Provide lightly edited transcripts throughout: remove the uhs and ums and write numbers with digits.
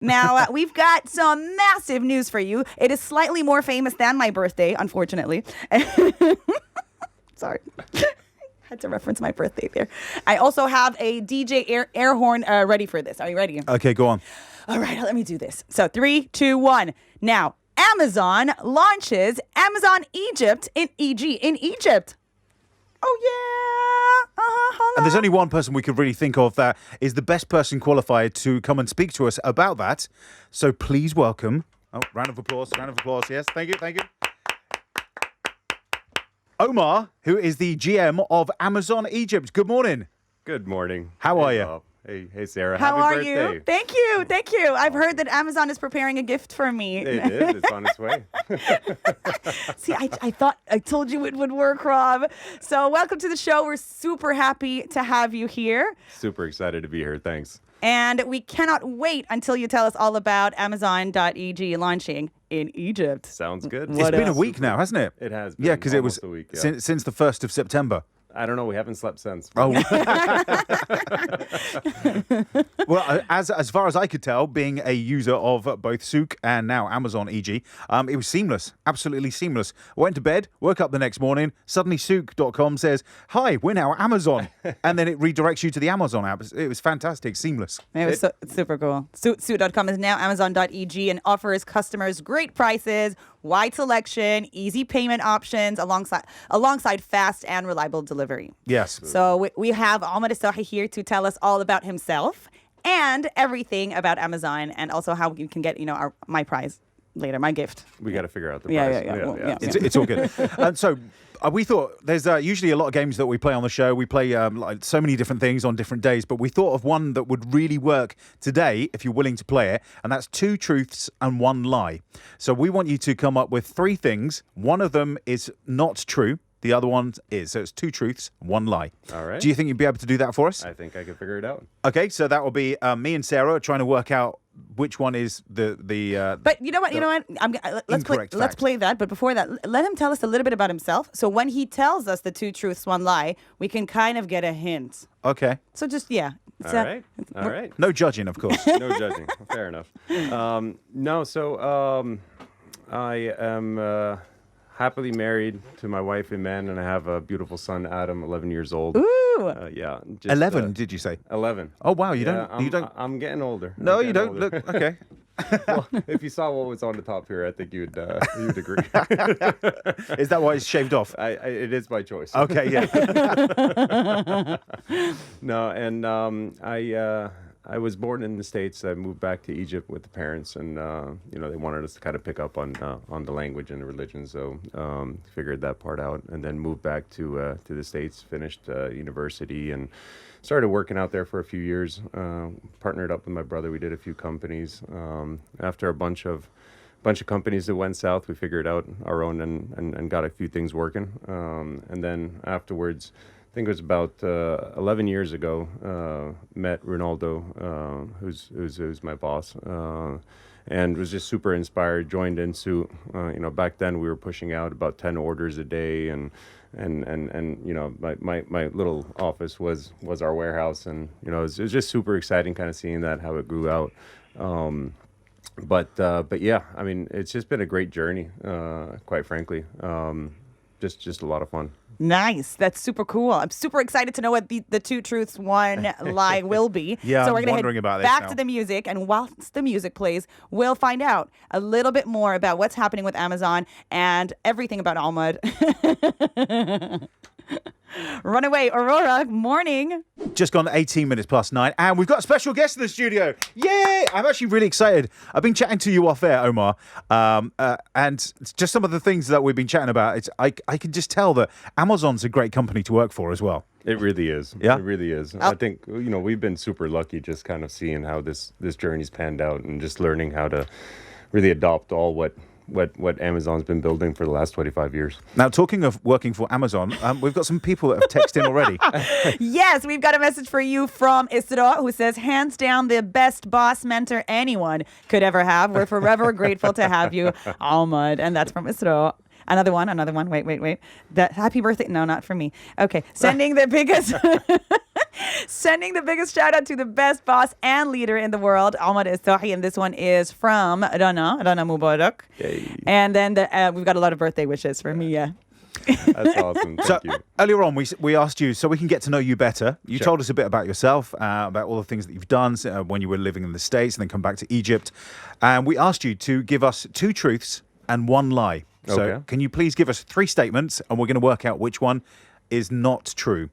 Now, we've got some massive news for you. It is slightly more famous than my birthday, unfortunately. Sorry. Had to reference my birthday there. I also have a DJ air horn ready for this. Are you ready? Okay, go on. All right, let me do this. So 3, 2, 1. Now, Amazon launches Amazon Egypt in Egypt. Oh, yeah. And there's only one person we could really think of that is the best person qualified to come and speak to us about that. So please welcome. Oh, round of applause. Yes, thank you. Omar, who is the GM of Amazon Egypt. Good morning. Good morning. How are you? Bob. Hey, Sarah. How Happy are birthday. you? Thank you. I've heard that Amazon is preparing a gift for me. It is. It's on its way. See, I thought I told you it would work, Rob. So welcome to the show. We're super happy to have you here. Super excited to be here. Thanks. And we cannot wait until you tell us all about Amazon.eg launching in Egypt. Sounds good. It's been a week now, hasn't it? It has been. Yeah, because it was almost a week, yeah. since the 1st of September. I don't know. We haven't slept since. Oh. Well, as far as I could tell, being a user of both Souk and now Amazon EG, it was seamless, absolutely seamless. I went to bed, woke up the next morning, suddenly Souk.com says, "Hi, we're now Amazon," and then it redirects you to the Amazon app. It was fantastic, seamless. It was super cool. Souk.com is now Amazon.eg and offers customers great prices, wide selection, easy payment options, alongside fast and reliable delivery. Yes. So we have Omar Elsahy here to tell us all about himself and everything about Amazon, and also how you can get my prize later, my gift. We got to figure out the price. Yeah. It's all good. So we thought there's usually a lot of games that we play on the show. We play like so many different things on different days, but we thought of one that would really work today if you're willing to play it, and that's 2 truths and 1 lie. So we want you to come up with 3 things. One of them is not true. The other one is. So it's 2 truths, 1 lie. All right. Do you think you'd be able to do that for us? I think I can figure it out. Okay, so that will be me and Sarah trying to work out which one is the But you know what? Let's play that. But before that, let him tell us a little bit about himself. So when he tells us the 2 truths, 1 lie, we can kind of get a hint. Okay. So just All right. No judging, of course. No judging. Fair enough. I am happily married to my wife, Iman, and I have a beautiful son, Adam, 11 years old. Ooh. 11, did you say? 11. Oh, wow. You Yeah, don't. I'm getting older. No, I'm you getting don't. older. Look, okay. Well, if you saw what was on the top here, I think you'd agree. Is that why it's shaved off? It is my choice. Okay, yeah. No, and I was born in the States. I moved back to Egypt with the parents, and they wanted us to kind of pick up on the language and the religion. So figured that part out, and then moved back to the States. Finished university and started working out there for a few years. Partnered up with my brother. We did a few companies. After a bunch of companies that went south, we figured out our own and got a few things working. And then afterwards, I think it was about 11 years ago, met Ronaldo, who's my boss, and was just super inspired, joined Insu. Back then we were pushing out about 10 orders a day, and my little office was our warehouse, and it was just super exciting kind of seeing that, how it grew out. But yeah, I mean, it's just been a great journey, quite frankly. Just a lot of fun. Nice. That's super cool. I'm super excited to know what the 2 truths, 1 lie will be. Yeah, so we're I'm gonna wondering head about this back now. to the music, and whilst the music plays, we'll find out a little bit more about what's happening with Amazon and everything about Ahmad. Runaway Aurora, morning. Just gone 18 minutes past 9, and we've got a special guest in the studio. Yay! I'm actually really excited. I've been chatting to you off air, Omar, and just some of the things that we've been chatting about. I can just tell that Amazon's a great company to work for as well. It really is. Yeah? It really is. I think, we've been super lucky just kind of seeing how this journey's panned out and just learning how to really adopt all what Amazon's been building for the last 25 years. Now, talking of working for Amazon, we've got some people that have texted in already. Yes, we've got a message for you from Isra, who says, hands down the best boss mentor anyone could ever have. We're forever grateful to have you, Ahmad. And that's from Isra. Another one. Wait. That happy birthday. No, not for me. Okay. Sending the biggest Sending the biggest shout out to the best boss and leader in the world, Omar Elsahy, and this one is from Rana Mubarak. Yay. And then we've got a lot of birthday wishes for Mia. That's awesome. Thank So you. earlier on, we asked you so we can get to know you better. You Sure. told us a bit about yourself, about all the things that you've done when you were living in the States and then come back to Egypt. And we asked you to give us 2 truths and 1 lie. So Okay. can you please give us 3 statements and we're going to work out which one is not true.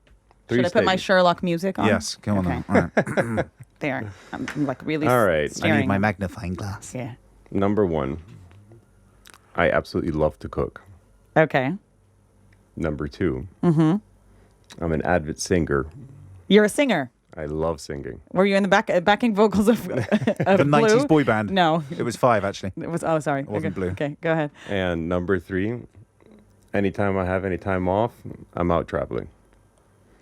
Three Should I put my statements. Sherlock music on? Yes, come on. Okay. Then. All right. There. I'm like really All right. I need staring. I need my magnifying glass. Yeah. Number 1, I absolutely love to cook. Okay. Number 2, I'm an avid singer. You're a singer. I love singing. Were you in the backing vocals of, The of 90s Blue? boy band. No. It was 5, actually. It was, oh, sorry. wasn't okay. Blue. Okay, go ahead. And number 3, anytime I have any time off, I'm out traveling.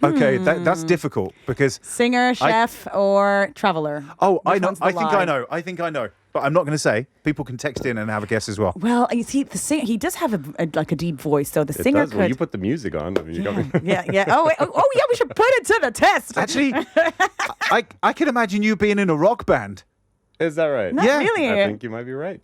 Okay, that's difficult because... Singer, chef, or traveler? Oh, I Which know. one's the I think lie? I know. I think I know. But I'm not going to say. People can text in and have a guess as well. Well, you see, the singer, he does have like a deep voice, so the It singer does. When you could. put the music on, I mean, you got me. Yeah. Oh, wait, oh, yeah, we should put it to the test. Actually, I can imagine you being in a rock band. Is that right? Not yeah, really. I think you might be right.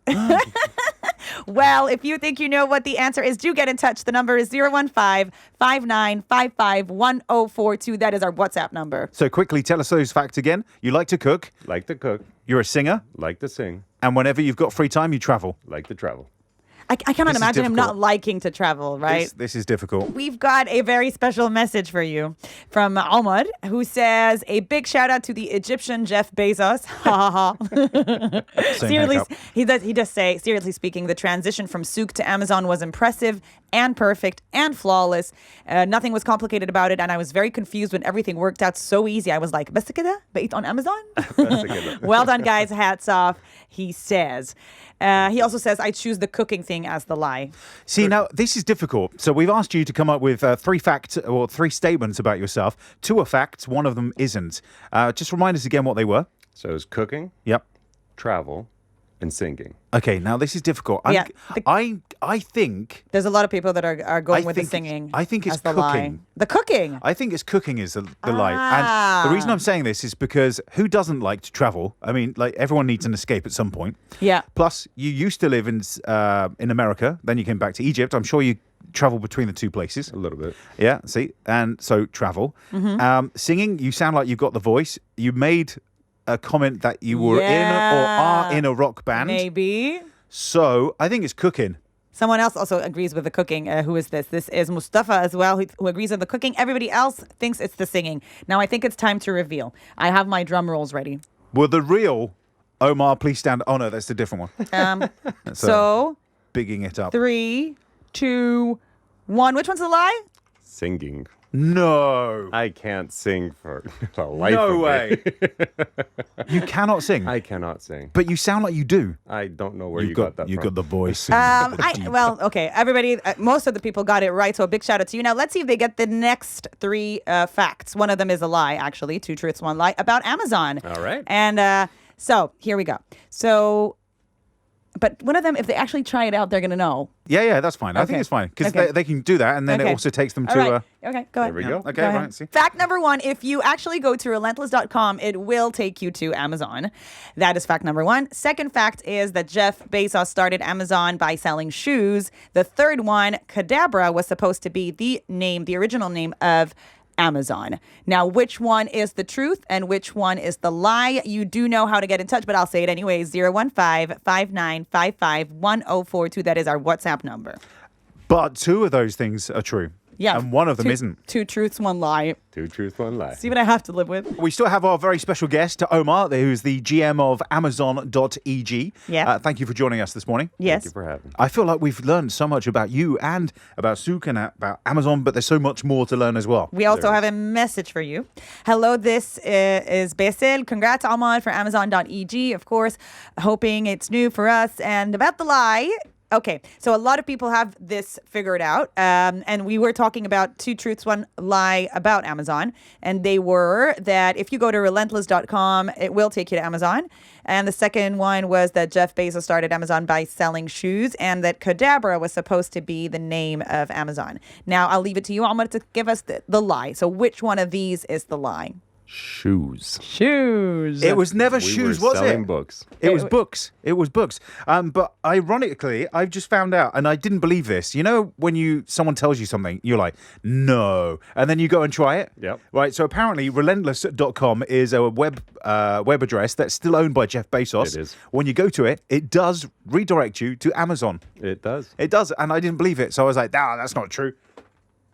Well, if you think you know what the answer is, do get in touch. The number is 015-5955-1042. That is our WhatsApp number. So quickly, tell us those facts again. You like to cook. Like to cook, You're a singer. like to sing, And whenever you've got free time, you travel. like to travel. I cannot This is imagine him not difficult. liking to travel, right? This is difficult. We've got a very special message for you from Omar, who says a big shout out to the Egyptian Jeff Bezos. Ha ha ha. Seriously, hiccup. he does say, seriously speaking, the transition from souk to Amazon was impressive and perfect and flawless. Nothing was complicated about it, and I was very confused when everything worked out so easy. I was like, بس كده بقيت on Amazon? That's a good one. Well done, guys. Hats off, he says. He also says, I choose the cooking thing as the lie. See, now, this is difficult. So we've asked you to come up with 3 facts or 3 statements about yourself. 2 are facts, 1 of them isn't. Just remind us again what they were. So it's cooking, Yep. travel, and singing. Okay, now this is difficult. Yeah, I think... There's a lot of people that are going with the think it's- singing. I think it's as the lie. cooking. The cooking. I think it's cooking is the lie. And the reason I'm saying this is because who doesn't like to travel? I mean, like everyone needs an escape at some point. Yeah. Plus, you used to live in America, then you came back to Egypt. I'm sure you travel between the 2 places. A little bit. Yeah, see? And so travel. Mm-hmm. Singing, you sound like you've got the voice. You made a comment that you were in or are in a rock band. Maybe. So I think it's cooking. Someone else also agrees with the cooking. Who is this? This is Mustafa as well, who agrees with the cooking. Everybody else thinks it's the singing. Now, I think it's time to reveal. I have my drum rolls ready. Will the real Omar please stand? Oh, no, that's a different one. So, Bigging it up. 3, 2, 1. Which one's the lie? Singing. No. I can't sing for the life No of me. way. You cannot sing. I cannot sing. But you sound like you do. I don't know where you got that you from. got the voice. Well, okay. Everybody, most of the people got it right. So a big shout out to you. Now, let's see if they get the next 3 facts. One of them is a lie, actually. 2 truths, 1 lie about Amazon. All right. And so here we go. So, but one of them, if they actually try it out, they're going to know. Yeah, that's fine. I think Okay. it's fine because Okay. they can do that, and then it Okay. also takes them All to. right. Okay, go ahead. There we go. Okay, Go ahead. right. See. Fact number 1, if you actually go to relentless.com, it will take you to Amazon. That is fact number 1. Second fact is that Jeff Bezos started Amazon by selling shoes. The third one, Cadabra, was supposed to be the original name of Amazon. Now, which one is the truth and which one is the lie? You do know how to get in touch, but I'll say it anyways. 015-5955-1042. That is our WhatsApp number. But 2 of those things are true. Yeah. And one of them 2 isn't. 2 truths, 1 lie. 2 truths, 1 lie. See what I have to live with? We still have our very special guest, Omar, who's the GM of Amazon.eg. Yeah. Thank you for joining us this morning. Yes. Thank you for having me. I feel like we've learned so much about you and about Souk and about Amazon, but there's so much more to learn as well. We also There have a message for you. Hello, this is Basil. Congrats, Ahmad, for Amazon.eg, of course. Hoping it's new for us. And about the lie. Okay, so a lot of people have this figured out. And we were talking about 2 truths, 1 lie about Amazon. And they were that if you go to relentless.com, it will take you to Amazon. And the second one was that Jeff Bezos started Amazon by selling shoes, and that Cadabra was supposed to be the name of Amazon. Now, I'll leave it to you, Ahmad, to give us the lie. So which one of these is the lie? Shoes. Shoes. It was never We shoes, were was selling it? books. It was books. It was books. But ironically, I've just found out, and I didn't believe this. You know, when someone tells you something, you're like, no, and then you go and try it. Yep. Right. So apparently, relentless.com is a web address that's still owned by Jeff Bezos. It is. When you go to it, it does redirect you to Amazon. It does. It does, and I didn't believe it. So I was like, nah, that's not true.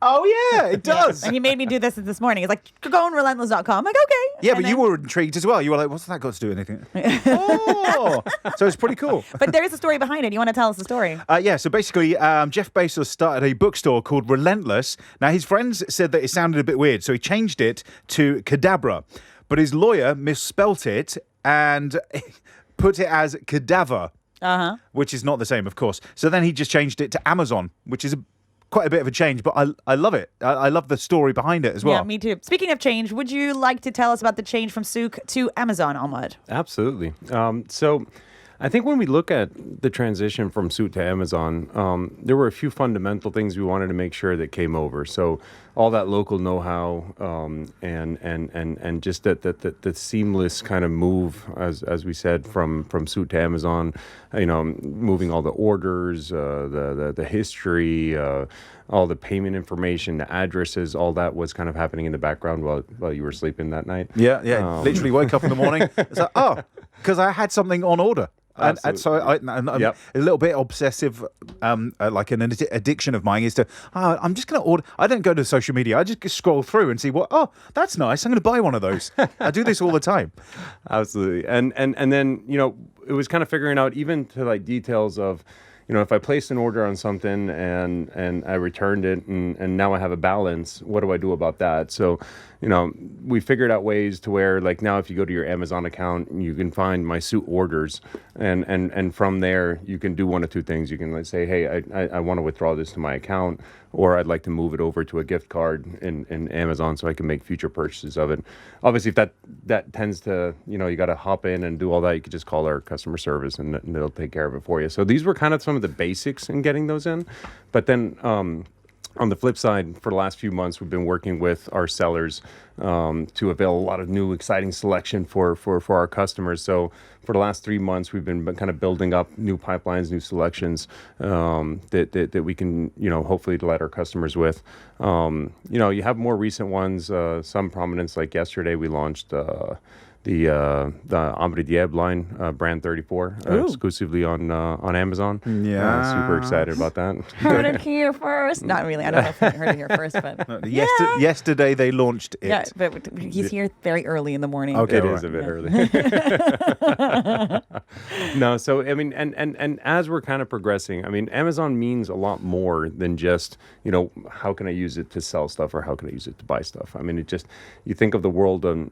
Oh yeah, it does. And he made me do this morning. He's like, go on relentless.com. I'm like, okay. Yeah, And but you then- were intrigued as well. You were like, what's that got to do with anything? Oh, so it's pretty cool. But there is a story behind it. You want to tell us the story? Yeah, so basically, Jeff Bezos started a bookstore called Relentless. Now, his friends said that it sounded a bit weird, so he changed it to Cadabra. But his lawyer misspelt it and put it as cadaver, which is not the same, of course. So then he just changed it to Amazon, which is quite a bit of a change, but I love it. I love the story behind it as well. Yeah, me too. Speaking of change, would you like to tell us about the change from Souk to Amazon, Ahmad? Absolutely. So I think when we look at the transition from Souk to Amazon, there were a few fundamental things we wanted to make sure that came over. So all that local know-how and just that seamless kind of move, as we said, from Souk to Amazon, moving all the orders, the history, all the payment information, the addresses, all that was kind of happening in the background while you were sleeping that night. Yeah. Literally wake up in the morning. It's like, because I had something on order. And so I'm a little bit obsessive, like an addiction of mine is to, I'm just going to order. I don't go to social media. I just scroll through and see that's nice. I'm going to buy one of those. I do this all the time. Absolutely. And then, it was kind of figuring out even to like details of, if I placed an order on something and I returned it and now I have a balance, what do I do about that? So, we figured out ways to where like now if you go to your Amazon account, you can find my suit orders and from there you can do one of two things. You can like say, hey, I want to withdraw this to my account, or I'd like to move it over to a gift card in Amazon so I can make future purchases of it. Obviously, if that tends to, you got to hop in and do all that, you could just call our customer service and they'll take care of it for you. So these were kind of some of the basics in getting those in. But then on the flip side, for the last few months, we've been working with our sellers to avail a lot of new, exciting selection for our customers. So for the last 3 months, we've been kind of building up new pipelines, new selections that we can, hopefully delight our customers with. You have more recent ones, some prominence. Like yesterday, we launched the Ombre Diab line, brand 34, exclusively on Amazon. Yeah. Super excited about that. Heard it here first. Not really. I don't know if I heard it here first, but Yesterday they launched it. yeah, but he's here very early in the morning. Okay. It is a bit early. No, so I mean, and as we're kind of progressing, I mean, Amazon means a lot more than just, how can I use it to sell stuff or how can I use it to buy stuff? I mean, it just, you think of the world on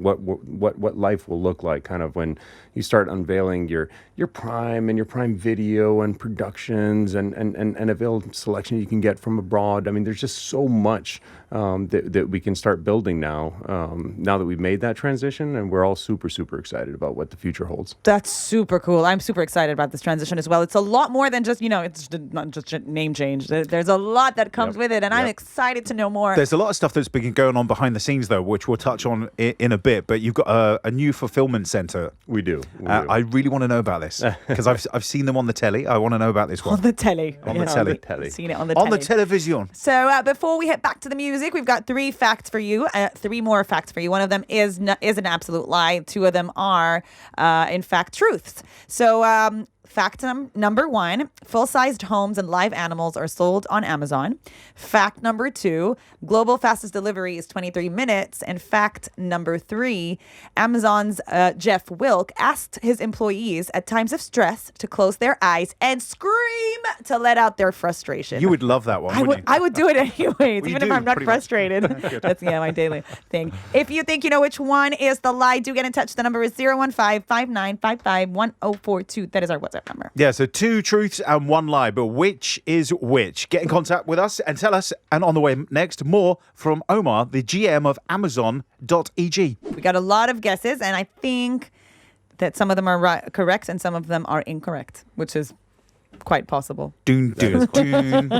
what life will look like kind of when you start unveiling your Prime and your Prime Video and productions and avail selection you can get from abroad. I mean, there's just so much that we can start building now that we've made that transition, and we're all super, super excited about what the future holds. That's super cool. I'm super excited about this transition as well. It's a lot more than just, it's not just a name change. There's a lot that comes with it, and I'm excited to know more. There's a lot of stuff that's been going on behind the scenes, though, which we'll touch on in a bit. But you've got a new fulfillment center. We do. I really want to know about this because I've seen them on the telly. I want to know about this one. On the telly. On the telly. I've seen it on the On the telly. television. So before we head back to the music, we've got 3 facts for you. 3 more facts for you. One of them is an absolute lie. 2 of them are, in fact, truths. So fact number 1, full-sized homes and live animals are sold on Amazon. Fact number 2, global fastest delivery is 23 minutes. And fact number 3, Amazon's Jeff Wilk asked his employees at times of stress to close their eyes and scream to let out their frustration. You would love that one, wouldn't you? I would do it anyways, Well, even you if do, I'm not pretty much. frustrated. That's my daily thing. If you think you know which one is the lie, do get in touch. The number is 015-5955-1042. That is our WhatsApp number. Yeah, so 2 truths and 1 lie, but which is which? Get in contact with us and tell us. And on the way next, more from Omar, the GM of Amazon.eg. We got a lot of guesses, and I think that some of them are correct and some of them are incorrect, which is quite possible. Doon, doon, doon.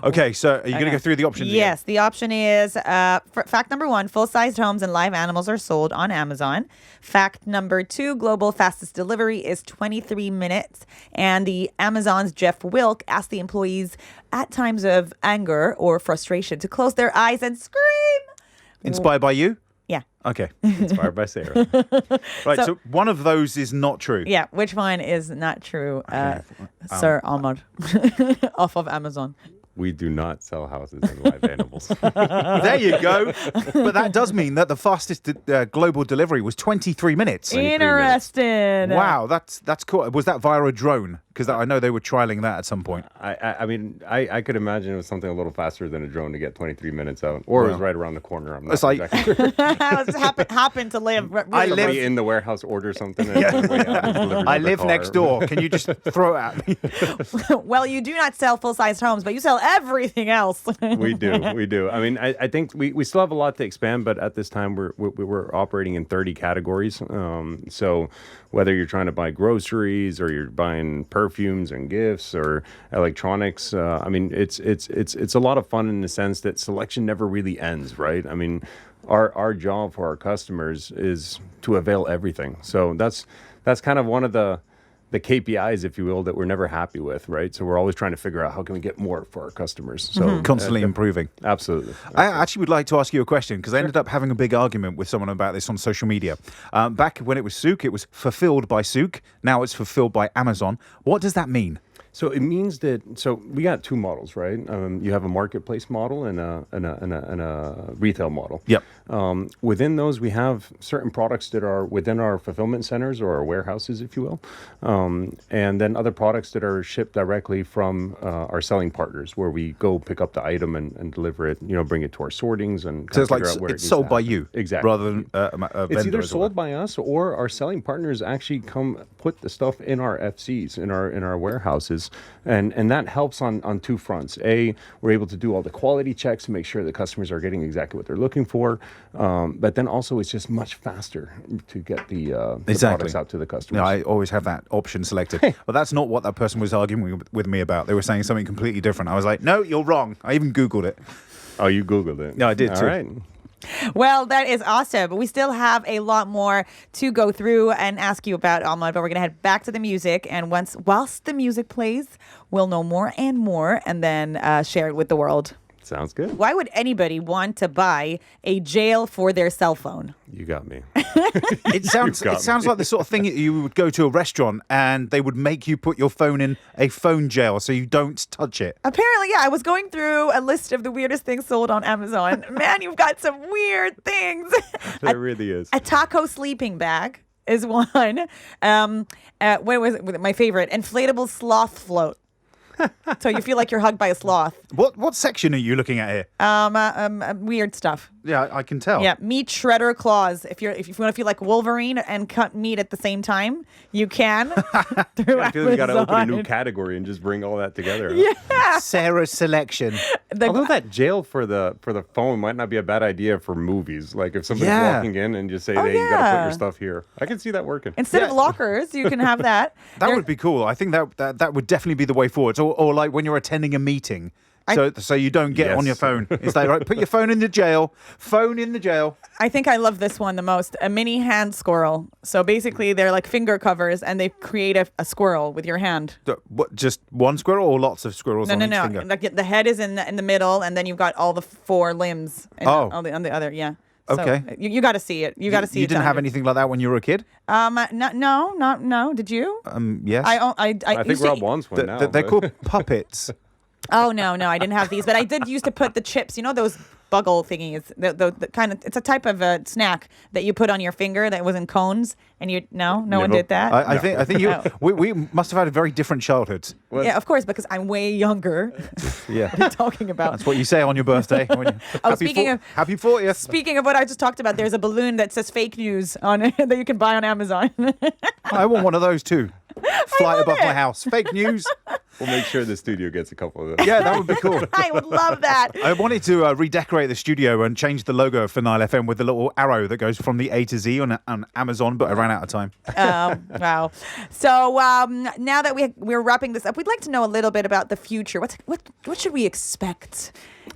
Okay, so are you going to go through the options? Yes, the option is fact number 1, full-sized homes and live animals are sold on Amazon. Fact number 2, global fastest delivery is 23 minutes. And the Amazon's Jeff Wilk asked the employees at times of anger or frustration to close their eyes and scream. Inspired by you? Yeah. Okay. Inspired by Sarah. Right, so one of those is not true. Yeah, which one is not true, Sir Omar, off of Amazon? We do not sell houses and live animals. There you go. But that does mean that the fastest global delivery was 23 minutes. Interesting. Wow, that's cool. Was that via a drone? Because I know they were trialing that at some point. I mean, I could imagine it was something a little faster than a drone to get 23 minutes out. Or it was right around the corner. I'm not exactly sure. I just happened to live. I live Somebody in the warehouse, order something. And I live next door. Can you just throw it at me? Well, you do not sell full-sized homes, but you sell everything else. We do. I mean, I think we still have a lot to expand, but at this time we're operating in 30 categories. So whether you're trying to buy groceries or you're buying perfumes and gifts or electronics, I mean, it's a lot of fun in the sense that selection never really ends, right? I mean, our job for our customers is to avail everything. So that's kind of one of the KPIs, if you will, that we're never happy with, right? So we're always trying to figure out how can we get more for our customers. So Constantly improving. Absolutely. I actually would like to ask you a question because I ended up having a big argument with someone about this on social media. Back when it was Souk, it was fulfilled by Souk. Now it's fulfilled by Amazon. What does that mean? So it means that we got two models, right? You have a marketplace model and a retail model. Yep. Within those, we have certain products that are within our fulfillment centers or our warehouses, if you will, and then other products that are shipped directly from our selling partners, where we go pick up the item and deliver it. Bring it to our sortings and So it's like figure out where it's sold by you, exactly, rather than a vendor. It's either as well. sold by us or our selling partners actually come put the stuff in our FCs in our warehouses. And that helps on two fronts. A, we're able to do all the quality checks to make sure the customers are getting exactly what they're looking for. But then also it's just much faster to get the products out to the customers. Yeah, I always have that option selected. But that's not what that person was arguing with me about. They were saying something completely different. I was like, no, you're wrong. I even Googled it. Oh, you Googled it? No, I did too. All right. Well, that is awesome. But we still have a lot more to go through and ask you about, Alma. But we're going to head back to the music. And whilst the music plays, we'll know more and more and then share it with the world. Sounds good. Why would anybody want to buy a jail for their cell phone? You got me. It sounds like the sort of thing you would go to a restaurant and they would make you put your phone in a phone jail so you don't touch it. Apparently, yeah. I was going through a list of the weirdest things sold on Amazon. Man, you've got some weird things. There really is. A taco sleeping bag is one. What was it? My favorite? Inflatable sloth float. So you feel like you're hugged by a sloth. What section are you looking at here? Weird stuff. Yeah, I can tell. Yeah, meat shredder claws. If you want to feel like Wolverine and cut meat at the same time, you can. Through I feel like we got to open a new Amazon. category and just bring all that together. Yeah. Sarah's selection. Although that jail for the phone might not be a bad idea for movies. Like if somebody's walking in and just say, "Hey, you got to put your stuff here." I can see that working. Instead of lockers, you can have that. That would be cool. I think that would definitely be the way forward. Or like when you're attending a meeting. So you don't get on your phone. It's like, right, put your phone in the jail. Phone in the jail. I think I love this one the most. A mini hand squirrel. So basically, they're like finger covers, and they create a squirrel with your hand. What, just one squirrel or lots of squirrels on each finger? Like the head is in the middle, and then you've got all the four limbs. And on the other, yeah. So Okay. You got to see it. You got to see it. You didn't have anything like that when you were a kid? No. Did you? Yes. I think Rob wants one now. They're called puppets. Oh no, I didn't have these, but I did used to put the chips. You know those buggle thingies. The kind of, it's a type of a snack that you put on your finger that was in cones, and no one did that. I think you. We must have had a very different childhoods. Yeah, of course, because I'm way younger. Yeah. What are you talking about? That's what you say on your birthday. Happy 40th. Speaking of what I just talked about, there's a balloon that says fake news on it that you can buy on Amazon. I want one of those too. Fly love above it. my house. Fake news. We'll make sure the studio gets a couple of those. Yeah, that would be cool. I would love that. I wanted to redecorate the studio and change the logo for Nile FM with the little arrow that goes from the A to Z on Amazon, but I ran out of time. Wow. So now that we're wrapping this up, we'd like to know a little bit about the future. What should we expect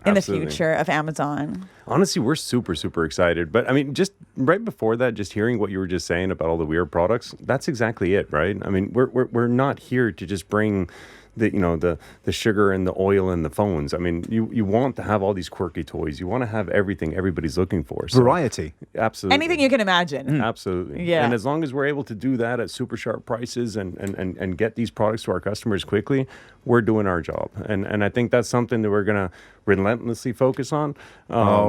in Absolutely. the future of Amazon? Honestly, we're super, super excited. But I mean, just right before that, just hearing what you were just saying about all the weird products, that's exactly it, right? I mean, we're not here to just bring the sugar and the oil and the phones. I mean, you want to have all these quirky toys. You want to have everything everybody's looking for. So, Variety. absolutely. Anything you can imagine. Absolutely. Yeah. And as long as we're able to do that at super sharp prices and get these products to our customers quickly, we're doing our job. And I think that's something that we're going to relentlessly focus on.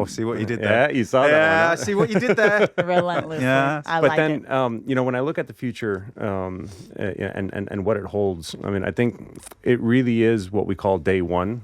See what you did there. Yeah, you saw that one. Yeah, huh? see what you did there. Relentlessly. Yeah. I But like then, it. when I look at the future and what it holds, I mean, I think it really is what we call day one.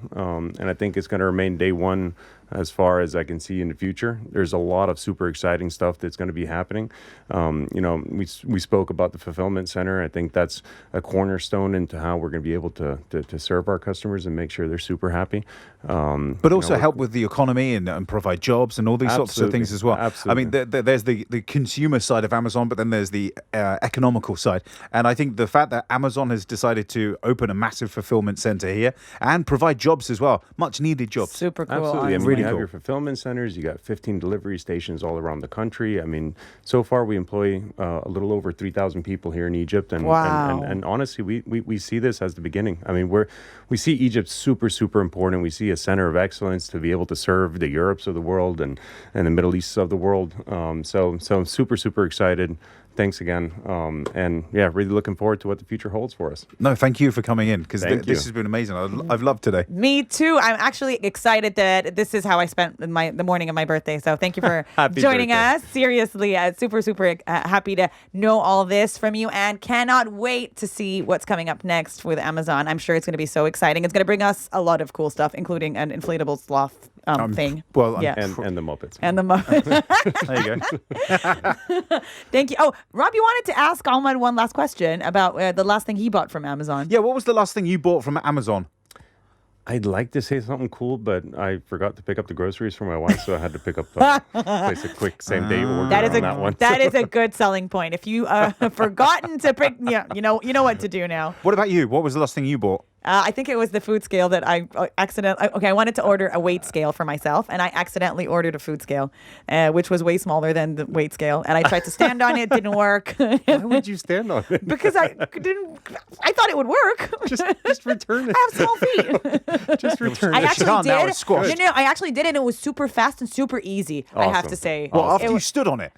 And I think it's going to remain day one as far as I can see in the future. There's a lot of super exciting stuff that's going to be happening. We spoke about the fulfillment center. I think that's a cornerstone into how we're going to be able to serve our customers and make sure they're super happy. But also help with the economy and provide jobs and all these sorts of Absolutely. things as well. Absolutely. I mean, there's the consumer side of Amazon, but then there's the economical side. And I think the fact that Amazon has decided to open a massive fulfillment center here and provide jobs as well, much needed jobs. Super cool. Absolutely. I mean, honestly. you have cool. your fulfillment centers. You got 15 delivery stations all around the country. I mean, so far we employ a little over 3,000 people here in Egypt. And, Wow. and honestly, we see this as the beginning. I mean, we see Egypt super, super important. We see a center of excellence to be able to serve the Europes of the world and the Middle East of the world. So I'm super, super excited. Thanks again. And yeah, really looking forward to what the future holds for us. No, thank you for coming in because Thank this you. has been amazing. I've loved today. Me too. I'm actually excited that this is how I spent the morning of my birthday. So thank you for Happy joining birthday. us. Seriously, super, super happy to know all this from you and cannot wait to see what's coming up next with Amazon. I'm sure it's going to be so exciting. It's going to bring us a lot of cool stuff, including an inflatable sloth thing. Well, Yeah. And the Muppets. And the there you go. Thank you. Oh, Rob, you wanted to ask Ahmad one last question about the last thing he bought from Amazon. Yeah, what was the last thing you bought from Amazon? I'd like to say something cool, but I forgot to pick up the groceries for my wife, so I had to pick up place a quick same day order That is on that one. that is a good selling point. If you have forgotten to pick, you know what to do now. What about you? What was the last thing you bought? I think it was the food scale that I accidentally. Okay, I wanted to order a weight scale for myself, and I accidentally ordered a food scale, which was way smaller than the weight scale. And I tried to stand on it, didn't work. Why would you stand on it? Because I didn't. I thought it would work. Just return it. I have small feet. Just return I it. actually can't now, did. it's squashed. I actually did, and it was super fast and super easy. I have to Awesome. say. Well, It after you was- stood on it.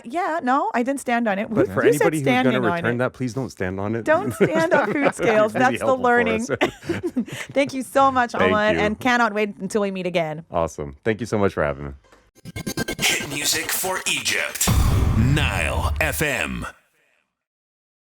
yeah, no, I didn't stand on it. But Who for said anybody who's going standing to on return it? that, please don't stand on it. Don't stand on food scales. That'd be That's the helpful for learning. us. Thank you so much, Thank Ahmad, you. and cannot wait until we meet again. Awesome. Thank you so much for having me. Hit music for Egypt. Nile FM.